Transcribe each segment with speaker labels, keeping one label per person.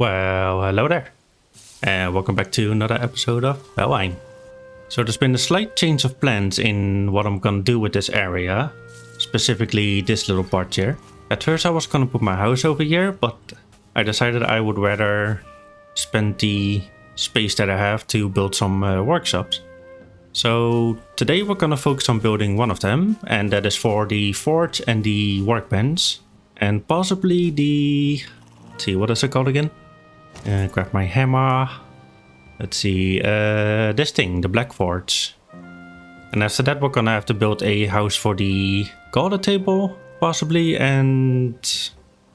Speaker 1: Well, hello there, and welcome back to another episode of Valheim. So there's been a slight change of plans in what I'm gonna do with this area, specifically this little part here. At first I was gonna put my house over here, but I decided I would rather spend the space that I have to build some workshops. So today we're gonna focus on building one of them, and that is for the forge and the workbench, and possibly the... let's see, what is it called again? Grab my hammer. Let's see, this thing, the black forge. And after that we're gonna have to build a house for the garden table, possibly, and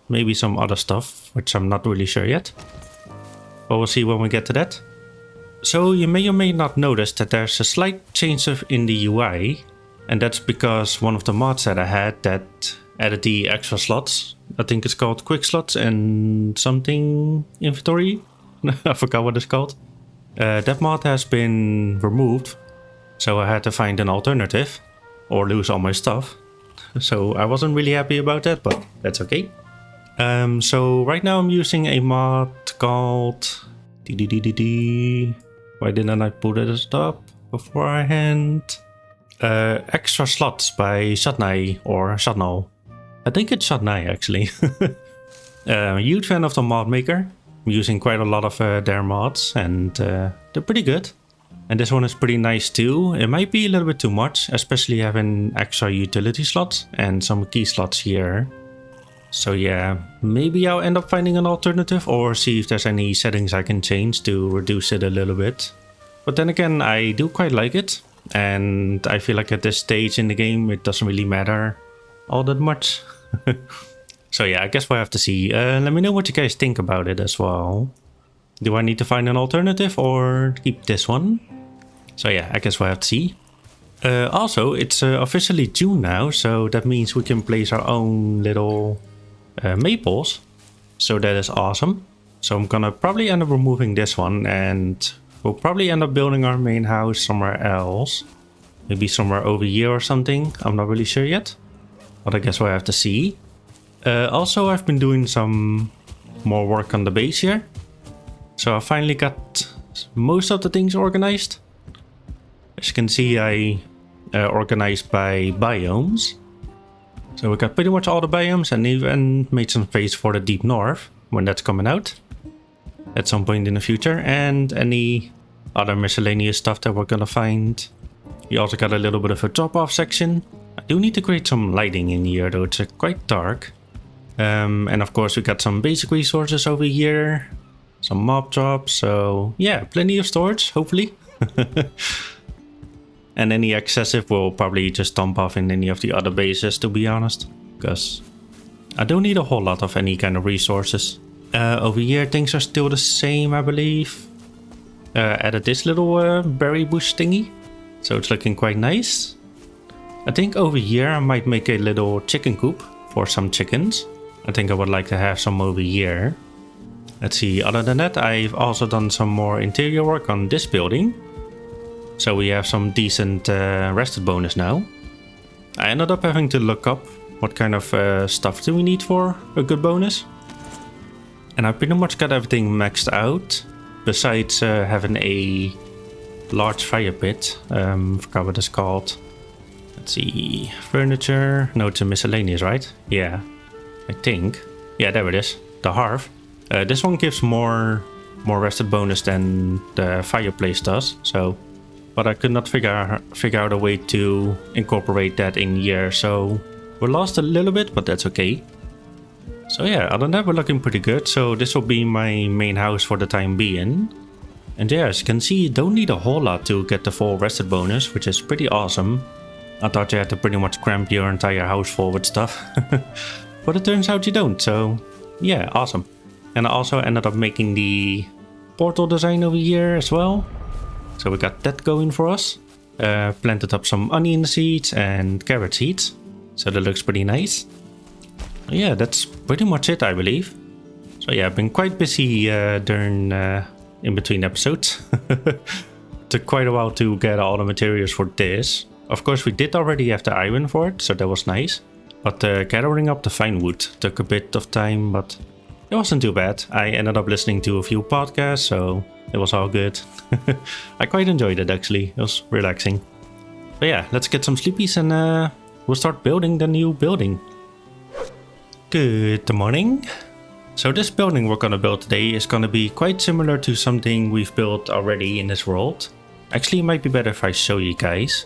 Speaker 1: maybe some other stuff, which I'm not really sure yet. But we'll see when we get to that. So you may or may not notice that there's a slight change in the UI, and that's because one of the mods that I had that added the extra slots. I think it's called quick slots and something inventory. I forgot what it's called. That mod has been removed, so I had to find an alternative or lose all my stuff. So I wasn't really happy about that, but that's okay. So right now I'm using a mod called... Why didn't I put it up beforehand? Extra Slots by Shadnai or Shadnal. I think it's Shadnai actually. A huge fan of the mod maker. I'm using quite a lot of their mods, and they're pretty good. And this one is pretty nice too. It might be a little bit too much, especially having extra utility slots and some key slots here. So yeah, maybe I'll end up finding an alternative or see if there's any settings I can change to reduce it a little bit. But then again, I do quite like it, and I feel like at this stage in the game it doesn't really matter all that much. So yeah, I guess we'll have to see. Let me know what you guys think about it as well. Do I need to find an alternative or keep this one? So yeah, I guess we'll have to see. Also, it's officially June now, so that means we can place our own little maples. So that is awesome. So I'm gonna probably end up removing this one, and we'll probably end up building our main house somewhere else. Maybe somewhere over here or something. I'm not really sure yet, but I guess we'll have to see. Also, I've been doing some more work on the base here. So I finally got most of the things organized. As you can see, I organized by biomes. So we got pretty much all the biomes, and even made some space for the deep north when that's coming out at some point in the future, and any other miscellaneous stuff that we're gonna find. We also got a little bit of a drop-off section. I do need to create some lighting in here though, it's quite dark. And of course we got some basic resources over here, some mob drops, so yeah, plenty of storage, hopefully. And any excessive will probably just dump off in any of the other bases, to be honest, because I don't need a whole lot of any kind of resources. Over here things are still the same, I believe. Added this little berry bush thingy, so it's looking quite nice. I think over here I might make a little chicken coop for some chickens. I think I would like to have some over here. Let's see, other than that I've also done some more interior work on this building. So we have some decent rested bonus now. I ended up having to look up what kind of stuff do we need for a good bonus. And I pretty much got everything maxed out, besides having a large fire pit. Forgot what it's called. Let's see, furniture. No, it's a miscellaneous, right? Yeah, I think. Yeah, there it is. The hearth. This one gives more rested bonus than the fireplace does. So, but I could not figure out a way to incorporate that in here. So we're lost a little bit, but that's okay. So yeah, other than that, we're looking pretty good. So this will be my main house for the time being. And yeah, as you can see, you don't need a whole lot to get the full rested bonus, which is pretty awesome. I thought you had to pretty much cramp your entire house full with stuff. But it turns out you don't, so yeah, awesome. And I also ended up making the portal design over here as well. So we got that going for us. Planted up some onion seeds and carrot seeds. So that looks pretty nice. Yeah, that's pretty much it, I believe. So yeah, I've been quite busy during in between episodes. Took quite a while to get all the materials for this. Of course, we did already have the iron for it, so that was nice. But gathering up the fine wood took a bit of time, but It wasn't too bad. I ended up listening to a few podcasts, so it was all good. I quite enjoyed it actually. It was relaxing. But yeah, let's get some sleepies and we'll start building the new building. Good morning. So this building we're gonna build today is gonna be quite similar to something we've built already in this world. Actually, it might be better if I show you guys.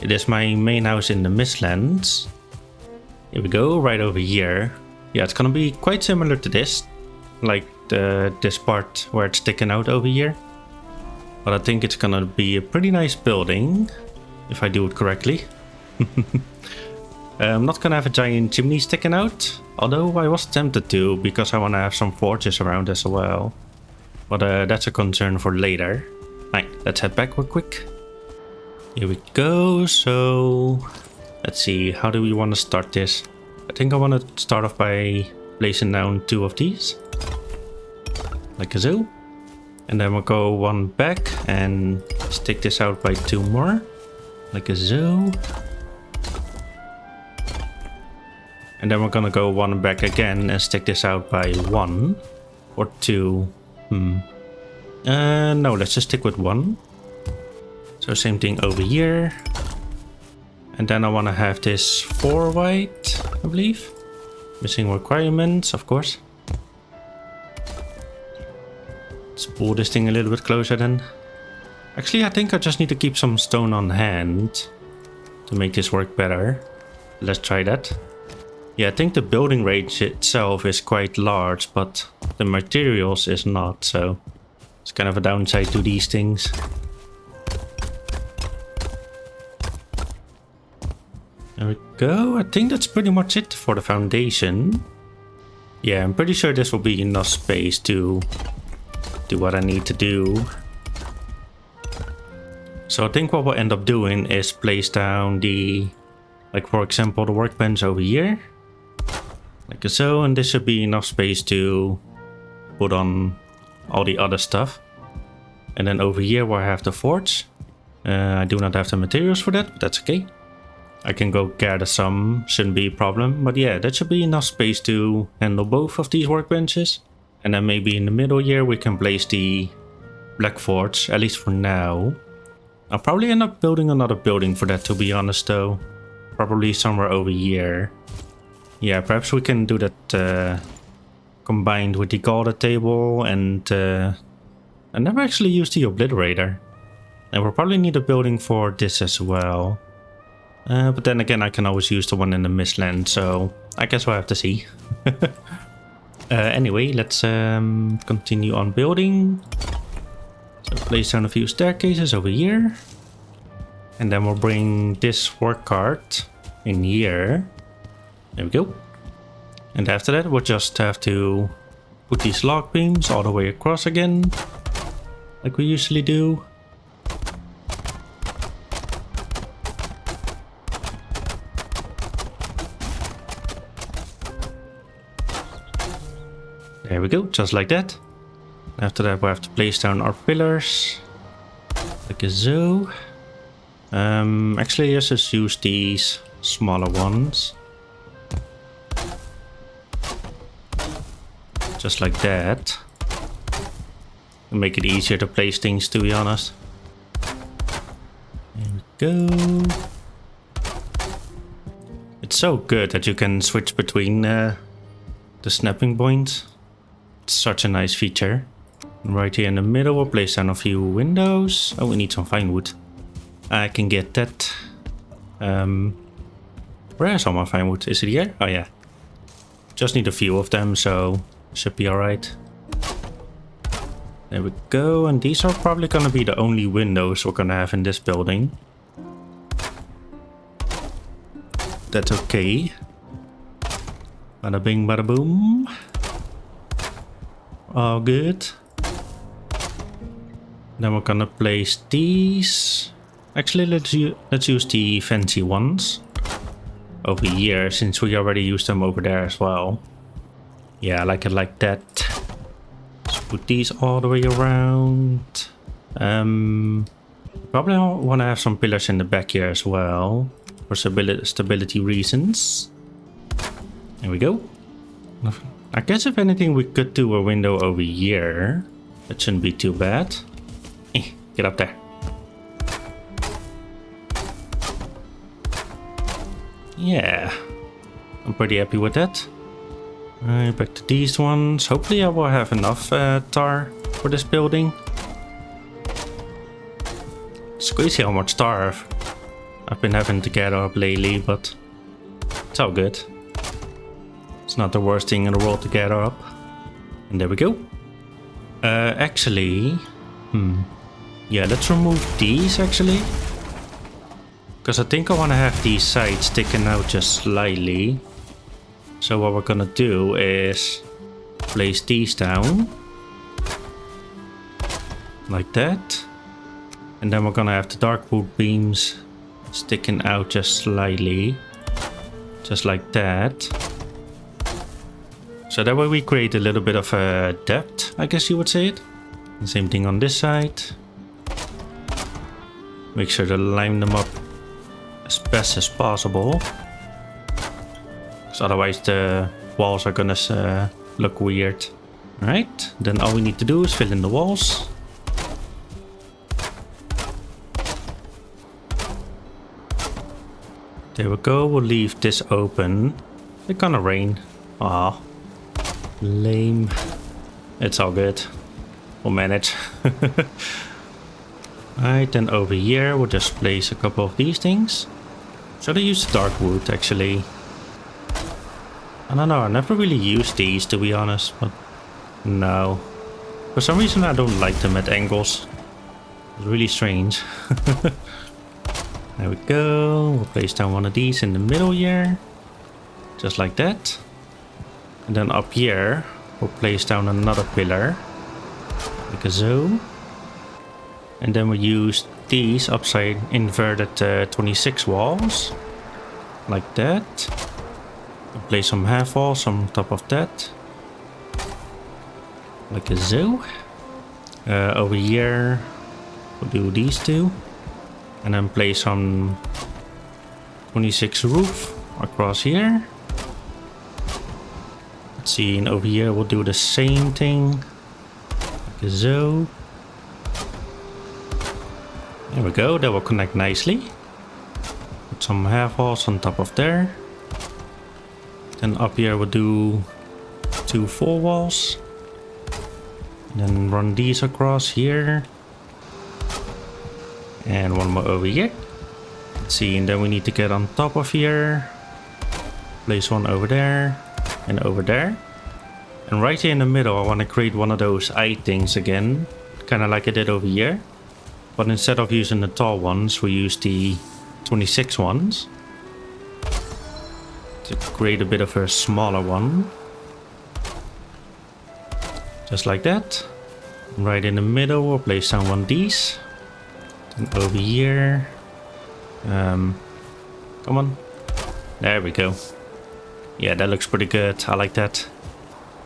Speaker 1: It is my main house in the Mistlands. Here we go, right over here. Yeah, it's gonna be quite similar to this. Like this part where it's sticking out over here. But I think it's gonna be a pretty nice building. If I do it correctly. I'm not gonna have a giant chimney sticking out. Although I was tempted to, because I wanna have some forges around as well. But that's a concern for later. Right, let's head back real quick. Here we go, so... Let's see, how do we want to start this? I think I want to start off by placing down 2 of these. Like so. And then we'll go one back and stick this out by 2 more. Like so. And then we're gonna go one back again and stick this out by 1 or 2. No, let's just stick with 1. So same thing over here. And then I want to have this 4 white, I believe. Missing requirements, of course. Let's pull this thing a little bit closer then. Actually, I think I just need to keep some stone on hand to make this work better. Let's try that. Yeah, I think the building range itself is quite large, but the materials is not, so it's kind of a downside to these things. There we go. I think that's pretty much it for the foundation. Yeah, I'm pretty sure this will be enough space to do what I need to do. So I think what we'll end up doing is place down the, like for example, the workbench over here. Like so, and this should be enough space to put on all the other stuff. And then over here where I have the forge. I do not have the materials for that, but that's okay. I can go gather some, shouldn't be a problem. But yeah, that should be enough space to handle both of these workbenches. And then maybe in the middle here we can place the black forge, at least for now. I'll probably end up building another building for that, to be honest though. Probably somewhere over here. Yeah, perhaps we can do that combined with the Gauntlet table and I never actually used the obliterator. And we'll probably need a building for this as well. But then again, I can always use the one in the Mistland, so I guess we'll have to see. Anyway, let's continue on building. So place down a few staircases over here. And then we'll bring this work cart in here. There we go. And after that, we'll just have to put these log beams all the way across again. Like we usually do. There we go, just like that. After that, we'll have to place down our pillars. Like so. Actually, let's just use these smaller ones. Just like that. Make it easier to place things, to be honest. There we go. It's so good that you can switch between the snapping points. It's such a nice feature. Right here in the middle, we'll place down a few windows. Oh, we need some fine wood. I can get that. Where is all my fine wood? Is it here? Oh yeah. Just need a few of them, so should be alright. There we go, and these are probably gonna be the only windows we're gonna have in this building. That's okay. Bada bing, bada boom. All good. Then we're gonna place these. Actually, let's use the fancy ones over here, since we already used them over there as well. Yeah, I like it like that. Let's put these all the way around. Probably want to have some pillars in the back here as well, for stability reasons. There we go. I guess if anything we could do a window over here. That shouldn't be too bad. Get up there. Yeah, I'm pretty happy with that. Alright, back to these ones. Hopefully I will have enough tar for this building. It's crazy how much tar I've been having to gather up lately, but it's all good. It's not the worst thing in the world to gather up. And there we go. Actually, yeah, let's remove these actually. Because I think I want to have these sides sticking out just slightly. So what we're gonna do is place these down. Like that. And then we're gonna have the dark wood beams sticking out just slightly. Just like that. So that way we create a little bit of a depth, I guess you would say it. The same thing on this side. Make sure to line them up as best as possible. Because otherwise the walls are gonna look weird. Alright, then all we need to do is fill in the walls. There we go, we'll leave this open. It's gonna rain. Aw. Lame. It's all good. We'll manage. Alright, then over here we'll just place a couple of these things. Should I use the dark wood actually? I don't know, I never really used these to be honest, but no. For some reason I don't like them at angles. It's really strange. There we go. We'll place down one of these in the middle here. Just like that. And then up here, we'll place down another pillar. Like so. And then we'll use these upside inverted 26 walls. Like that. We'll place some half walls on top of that. Like so. Over here, we'll do these two. And then place some 26 roof across here. Let's see, and over here we'll do the same thing. Like so. There we go, that will connect nicely. Put some half walls on top of there. Then up here we'll do 2 full walls. And then run these across here. And one more over here. Let's see, and then we need to get on top of here. Place one over there. And over there. And right here in the middle I want to create one of those eye things again. Kind of like I did over here. But instead of using the tall ones, we use the 26 ones. To create a bit of a smaller one. Just like that. Right in the middle we'll place down one of these. And over here. Come on. There we go. Yeah, that looks pretty good. I like that.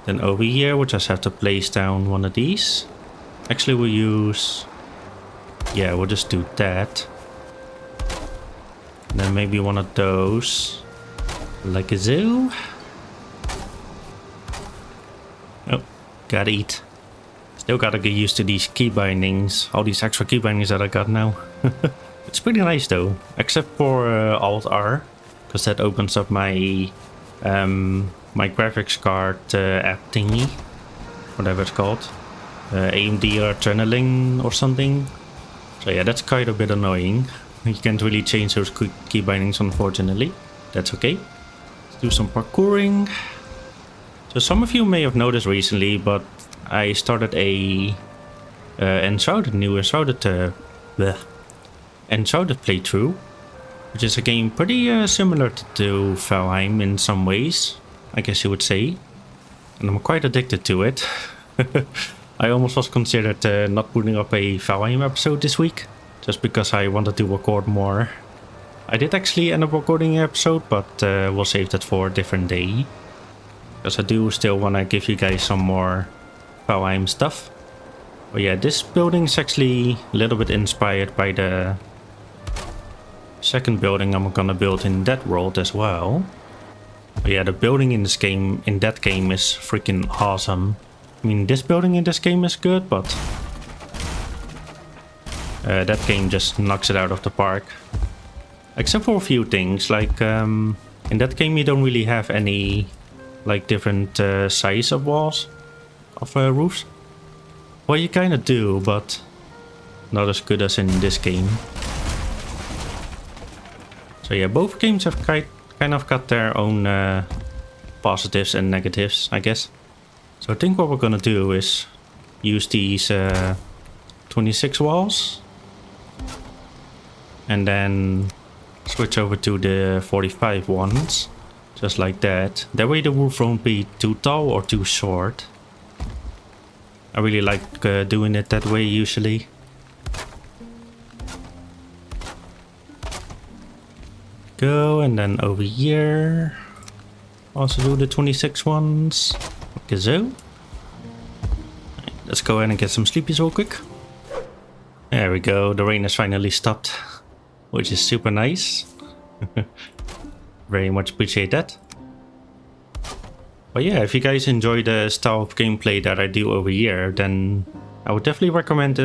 Speaker 1: Then over here we'll just have to place down one of these. Actually we'll use... yeah, we'll just do that. And then maybe one of those. Like a zoo. Oh, gotta eat. Still gotta get used to these key bindings. All these extra key bindings that I got now. It's pretty nice though. Except for Alt R. Because that opens up my my graphics card app thingy. Whatever it's called. AMD or Adrenaline or something. So yeah, that's kind of a bit annoying. You can't really change those key bindings unfortunately. That's okay. Let's do some parkouring. So some of you may have noticed recently, but I started a new Enshrouded playthrough, which is a game pretty similar to Valheim in some ways, I guess you would say. And I'm quite addicted to it. I almost was considered not putting up a Valheim episode this week, just because I wanted to record more. I did actually end up recording an episode, but we'll save that for a different day. Because I do still want to give you guys some more Valheim stuff. But yeah, this building is actually a little bit inspired by the second building I'm gonna build in that world as well. But yeah, the building in this game, in that game, is freaking awesome. I mean, this building in this game is good, but that game just knocks it out of the park. Except for a few things, like in that game you don't really have any like different size of walls, of roofs. Well, you kind of do, but not as good as in this game. So yeah, both games have kind of got their own positives and negatives, I guess. So I think what we're gonna do is use these 26 walls and then switch over to the 45 ones, just like that. That way the roof won't be too tall or too short. I really like doing it that way usually. Go, and then over here also do the 26 ones, like so. Let's go ahead and get some sleepies real quick. There we go, the rain has finally stopped, which is super nice. Very much appreciate that. But yeah, if you guys enjoy the style of gameplay that I do over here, then I would definitely recommend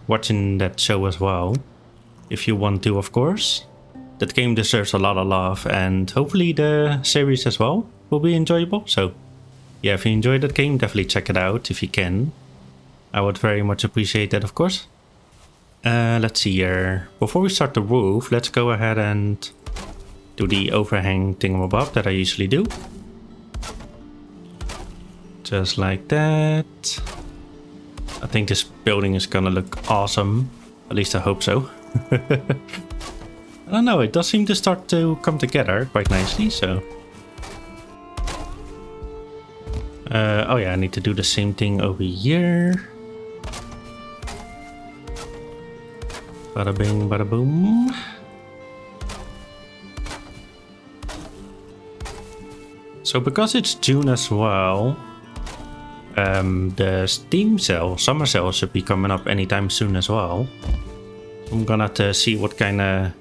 Speaker 1: watching that show as well. If you want to, of course. That game deserves a lot of love, and hopefully the series as well will be enjoyable. So yeah, if you enjoyed that game, definitely check it out if you can. I would very much appreciate that, of course. Let's see here. Before we start the roof, let's go ahead and do the overhang thingamabob that I usually do. Just like that. I think this building is gonna look awesome. At least I hope so. I don't know, it does seem to start to come together quite nicely, so... oh yeah, I need to do the same thing over here. Bada bing, bada boom. So because it's June as well, the Steam sale, summer sale, should be coming up anytime soon as well. I'm gonna have to see what kind of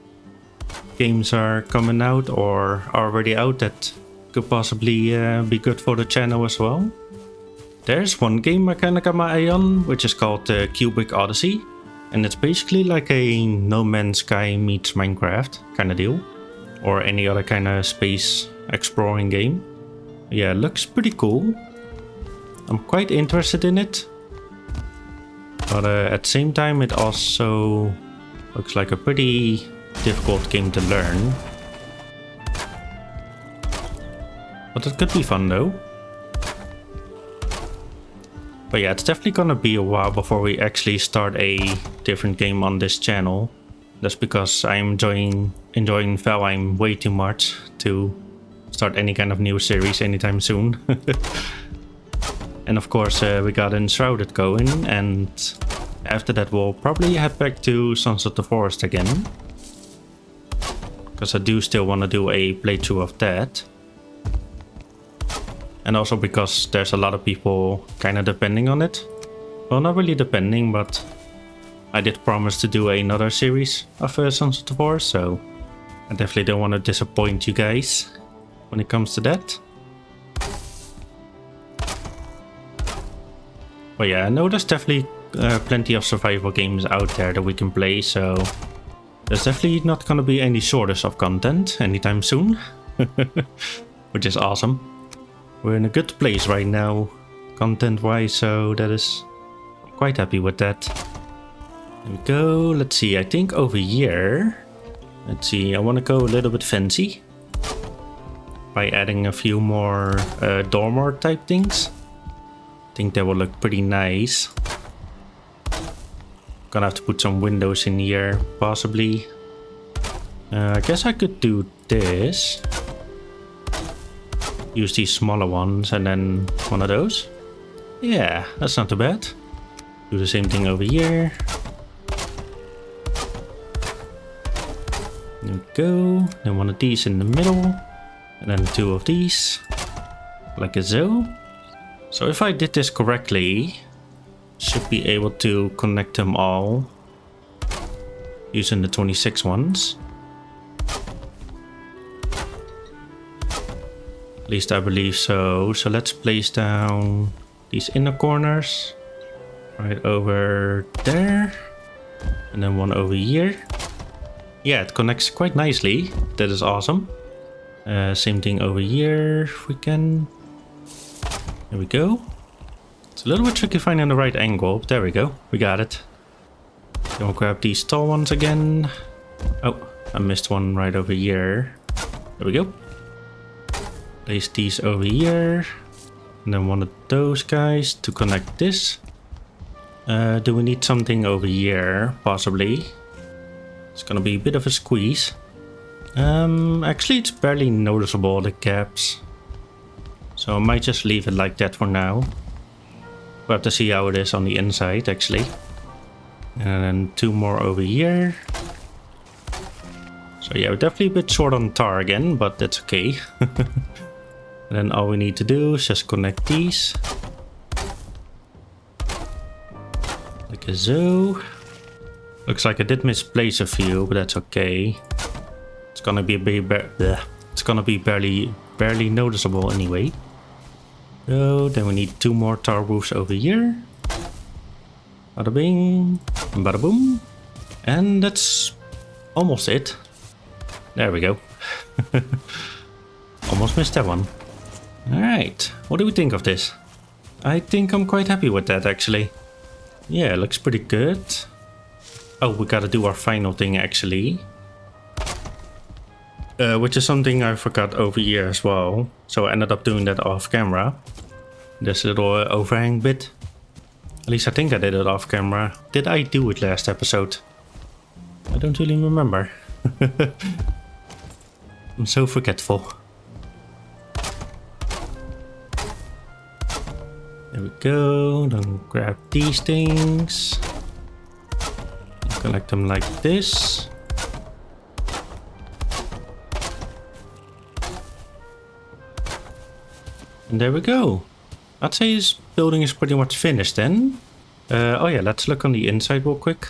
Speaker 1: games are coming out or are already out that could possibly be good for the channel as well. There's one game I kinda got my eye on, which is called Cubic Odyssey. And it's basically like a No Man's Sky meets Minecraft kind of deal. Or any other kind of space exploring game. Yeah, it looks pretty cool. I'm quite interested in it. But at the same time it also looks like a pretty difficult game to learn. But it could be fun though. But yeah, it's definitely gonna be a while before we actually start a different game on this channel. That's because I'm enjoying Valheim way too much to start any kind of new series anytime soon. And of course we got Enshrouded going, and after that we'll probably head back to Sons of the Forest again. Because I do still want to do a playthrough of that. And also because there's a lot of people kind of depending on it. Well, not really depending, but I did promise to do another series of Sons of the Forest, so I definitely don't want to disappoint you guys when it comes to that. But yeah, I know there's definitely plenty of survival games out there that we can play, so there's definitely not going to be any shortage of content anytime soon. Which is awesome. We're in a good place right now, content-wise, so that is... I'm quite happy with that. There we go. Let's see, I think over here... Let's see, I want to go a little bit fancy. By adding a few more dormer type things. I think that will look pretty nice. Gonna have to put some windows in here, possibly. I guess I could do this. Use these smaller ones and then one of those. Yeah, that's not too bad. Do the same thing over here. There we go. Then one of these in the middle. And then two of these. Like so. So if I did this correctly, should be able to connect them all using the 26 ones. At least I believe so. So let's place down these inner corners. Right over there. And then one over here. Yeah, it connects quite nicely. That is awesome. Same thing over here, if we can. There we go. It's a little bit tricky finding the right angle, but there we go. We got it. Then we'll grab these tall ones again. Oh, I missed one right over here. There we go. Place these over here. And then one of those guys to connect this. Do we need something over here? Possibly. It's gonna be a bit of a squeeze. Actually it's barely noticeable, the gaps. So I might just leave it like that for now. We'll have to see how it is on the inside actually. And then two more over here. So yeah, we're definitely a bit short on tar again, but that's okay. And then all we need to do is just connect these. Like so. Looks like I did misplace a few, but that's okay. It's gonna be barely noticeable anyway. So then we need two more tar roofs over here. Bada bing, bada boom. And that's almost it. There we go. Almost missed that one. Alright, what do we think of this? I think I'm quite happy with that actually. Yeah, it looks pretty good. Oh, we gotta do our final thing actually. Which is something I forgot over here as well. So I ended up doing that off camera. This little overhang bit. At least I think I did it off camera. Did I do it last episode? I don't really remember. I'm so forgetful. There we go. Then grab these things. Connect them like this. And there we go. I'd say this building is pretty much finished then. Oh yeah, let's look on the inside real quick.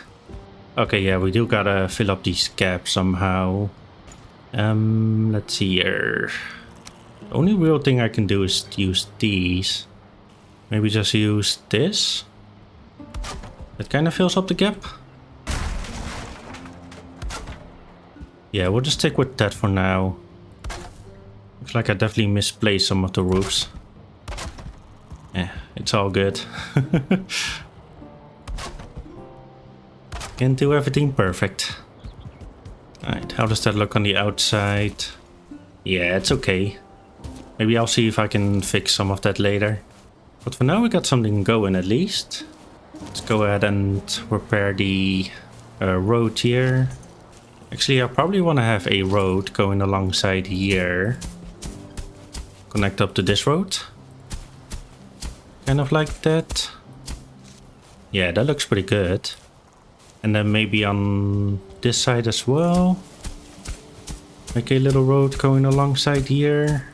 Speaker 1: Okay, yeah, we do gotta fill up these gaps somehow. Let's see here. The only real thing I can do is use these. Maybe just use this. It kind of fills up the gap. Yeah, we'll just stick with that for now. Looks like I definitely misplaced some of the roofs. Yeah, it's all good. Can't do everything perfect. Alright, how does that look on the outside? Yeah, it's okay. Maybe I'll see if I can fix some of that later. But for now we got something going at least. Let's go ahead and repair the road here. Actually, I probably want to have a road going alongside here. Connect up to this road. Kind of like that. Yeah, that looks pretty good. And then maybe on this side as well. Make a little road going alongside here.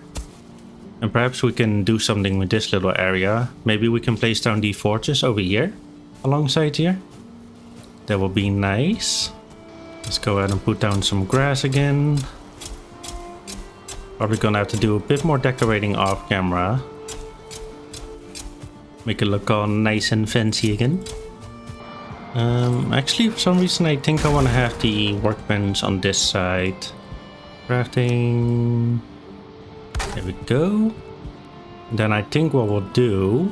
Speaker 1: And perhaps we can do something with this little area. Maybe we can place down the fortress over here. Alongside here. That will be nice. Let's go ahead and put down some grass again. Probably gonna have to do a bit more decorating off camera. Make it look all nice and fancy again. Actually, for some reason I think I want to have the workbench on this side. Crafting. There we go. And then I think what we'll do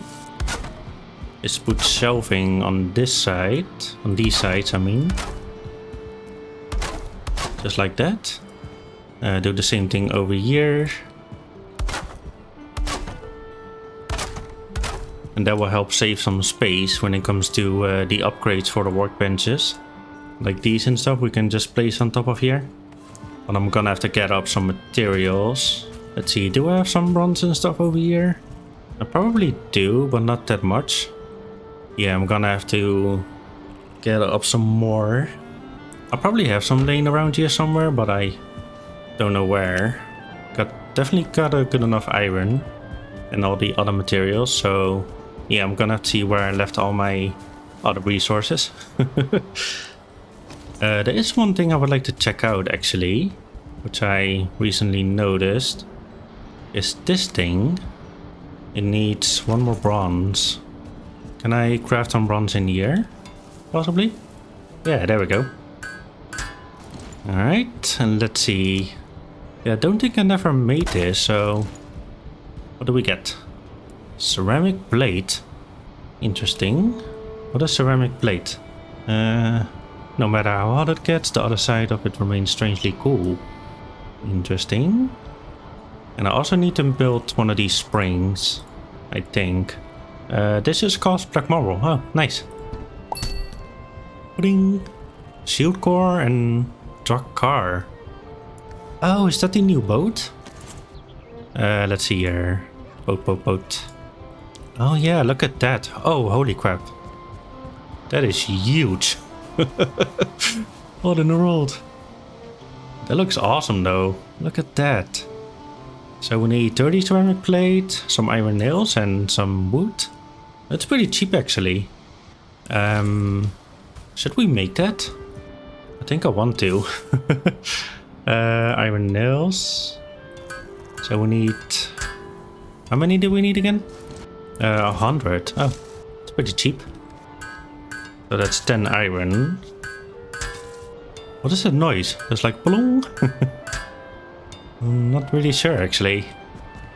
Speaker 1: is put shelving on this side. On these sides, I mean. Just like that. Do the same thing over here. And that will help save some space when it comes to the upgrades for the workbenches. Like these and stuff we can just place on top of here. But I'm gonna have to get up some materials. Let's see, do I have some bronze and stuff over here? I probably do, but not that much. Yeah, I'm gonna have to get up some more. I probably have some laying around here somewhere, but I don't know where. Definitely got a good enough iron and all the other materials, so yeah, I'm gonna have to see where I left all my other resources. There is one thing I would like to check out actually, which I recently noticed. is this thing. It needs 1 more bronze. Can I craft some bronze in here? Possibly? Yeah, there we go. Alright, and let's see. Yeah, I don't think I never made this, so... What do we get? Ceramic plate. Interesting. What is ceramic plate? No matter how hot it gets, the other side of it remains strangely cool. Interesting. And I also need to build one of these springs, I think. This is called black marble. Oh, nice. Pudding. Shield core and truck car. Oh, is that the new boat? Let's see here. Boat. Oh yeah, look at that. Oh, holy crap. That is huge. What in the world? That looks awesome though. Look at that. So we need 30 ceramic plate, some iron nails and some wood. That's pretty cheap actually. Should we make that? I think I want to. Iron nails. So we need... How many do we need again? 100. Oh, it's pretty cheap. So that's 10 iron. What is that noise? It's like plong. I'm not really sure actually.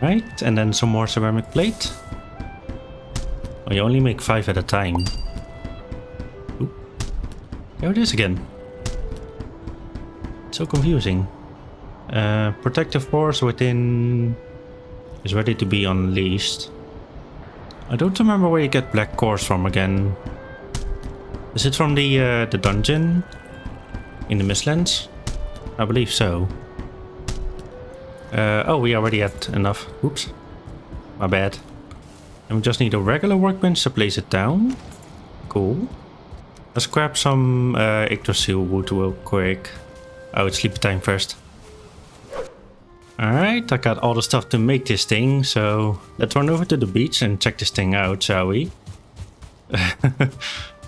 Speaker 1: Right, and then some more ceramic plate. Oh, you only make 5 at a time. Ooh. There it is again. So confusing. Protective force within is ready to be unleashed. I don't remember where you get black cores from again. Is it from the dungeon in the Mistlands? I believe so. Oh, we already had enough. Oops, my bad. And we just need a regular workbench to place it down. Cool. Let's grab some Yggdrasil wood real quick. Oh, it's sleepy time first. Alright, I got all the stuff to make this thing, so let's run over to the beach and check this thing out, shall we?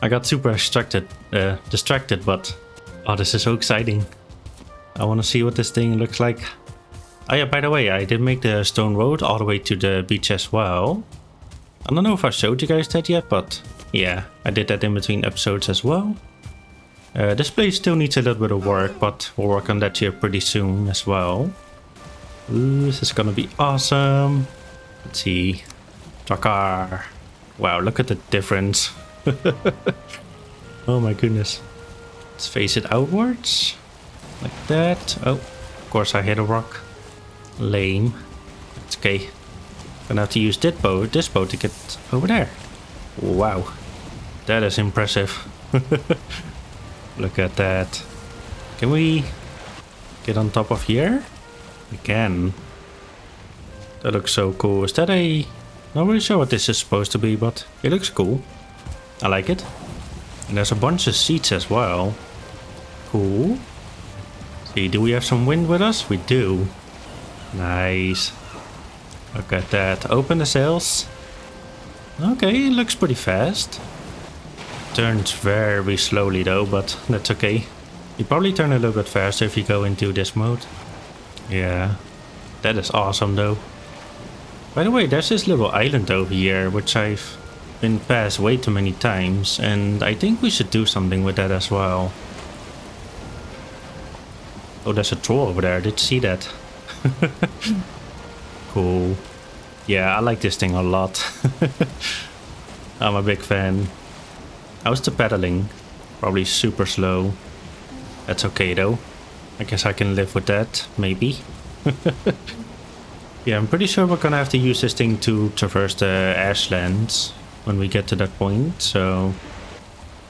Speaker 1: I got super distracted, but oh, this is so exciting. I want to see what this thing looks like. Oh yeah, by the way, I did make the stone road all the way to the beach as well. I don't know if I showed you guys that yet, but yeah, I did that in between episodes as well. This place still needs a little bit of work, but we'll work on that here pretty soon as well. Ooh, this is gonna be awesome. Let's see. Drakkar. Wow, look at the difference. Oh my goodness. Let's face it outwards. Like that. Oh, of course I hit a rock. Lame. It's okay. Gonna have to use this boat to get over there. Wow. That is impressive. Look at that. Can we get on top of here? We can. That looks so cool. Is that a... Not really sure what this is supposed to be, but it looks cool. I like it. And there's a bunch of seats as well. Cool. See, do we have some wind with us? We do. Nice. Look at that. Open the sails. Okay, it looks pretty fast. Turns very slowly though, but that's okay. You probably turn a little bit faster if you go into this mode. Yeah, that is awesome though. By the way, there's this little island over here, which I've been past way too many times, and I think we should do something with that as well. Oh, there's a troll over there. Did you see that? Cool. Yeah, I like this thing a lot. I'm a big fan. How's the pedaling? Probably super slow. That's okay though. I guess I can live with that, maybe. Yeah, I'm pretty sure we're gonna have to use this thing to traverse the ashlands when we get to that point, so...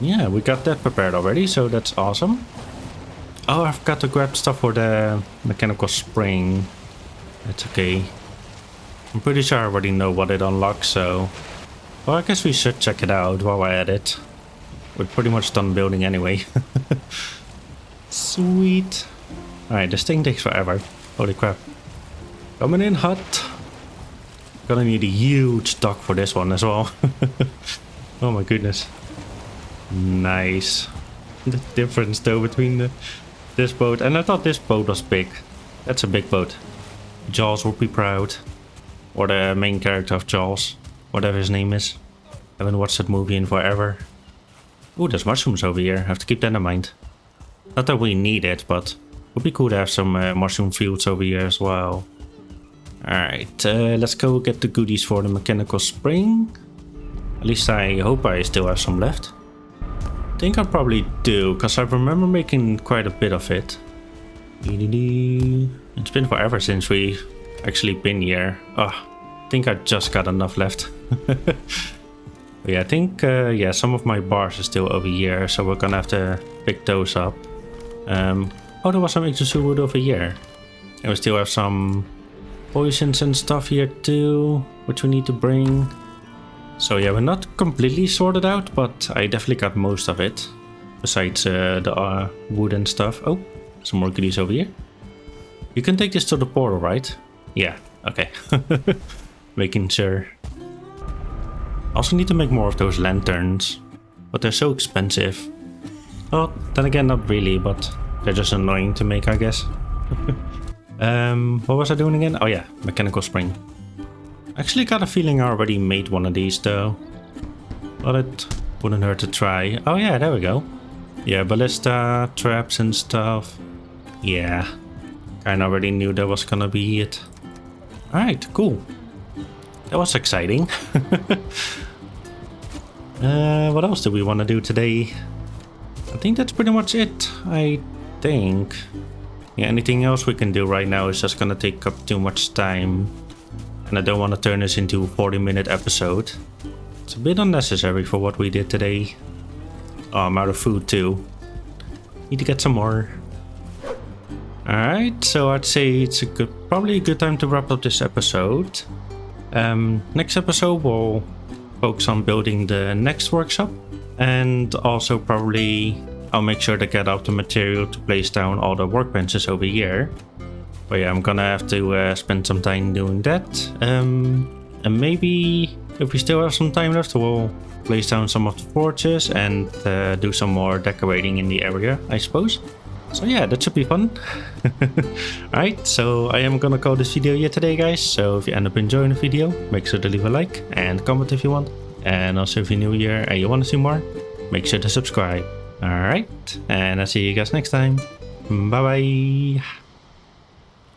Speaker 1: Yeah, we got that prepared already, so that's awesome. Oh, I forgot to grab stuff for the mechanical spring. That's okay. I'm pretty sure I already know what it unlocks, so... Well, I guess we should check it out while we're at it. We're pretty much done building anyway. Sweet. Alright, this thing takes forever. Holy crap. Coming in hot. Gonna need a huge dock for this one as well. Oh my goodness. Nice. The difference though between this boat, and I thought this boat was big. That's a big boat. Jaws would be proud. Or the main character of Jaws, whatever his name is. Haven't watched that movie in forever. Ooh, there's mushrooms over here. Have to keep that in mind. Not that we need it, but it would be cool to have some mushroom fields over here as well. Alright, let's go get the goodies for the mechanical spring. At least I hope I still have some left. I think I probably do, because I remember making quite a bit of it. It's been forever since we actually been here. Oh, I think I just got enough left. Yeah, I think yeah, some of my bars are still over here, so we're gonna have to pick those up. Oh, there was some extra wood over here. And we still have some poisons and stuff here too, which we need to bring. So yeah, we're not completely sorted out, but I definitely got most of it. Besides the wood and stuff. Oh, some more goodies over here. You can take this to the portal, right? Yeah, okay. Making sure. Also need to make more of those lanterns, but they're so expensive. Well, then again, not really, but they're just annoying to make, I guess. What was I doing again? Oh yeah, mechanical spring. Actually got a feeling I already made one of these though. But it wouldn't hurt to try. Oh yeah, there we go. Yeah, ballista, traps and stuff. Yeah, kinda already knew that was gonna be it. Alright, cool. That was exciting. What else do we want to do today? I think that's pretty much it, I think. Yeah, anything else we can do right now is just gonna take up too much time. And I don't want to turn this into a 40-minute episode. It's a bit unnecessary for what we did today. Oh, I'm out of food too. Need to get some more. Alright, so I'd say it's probably a good time to wrap up this episode. Next episode we'll focus on building the next workshop. And also probably I'll make sure to get out the material to place down all the workbenches over here. But yeah, I'm gonna have to spend some time doing that. And maybe if we still have some time left, we'll place down some of the torches and do some more decorating in the area, I suppose. So yeah, that should be fun. Alright, so I am gonna call this video here today, guys. So if you end up enjoying the video, make sure to leave a like and comment if you want. And also if you're new here and you want to see more, make sure to subscribe. Alright, and I'll see you guys next time. Bye bye.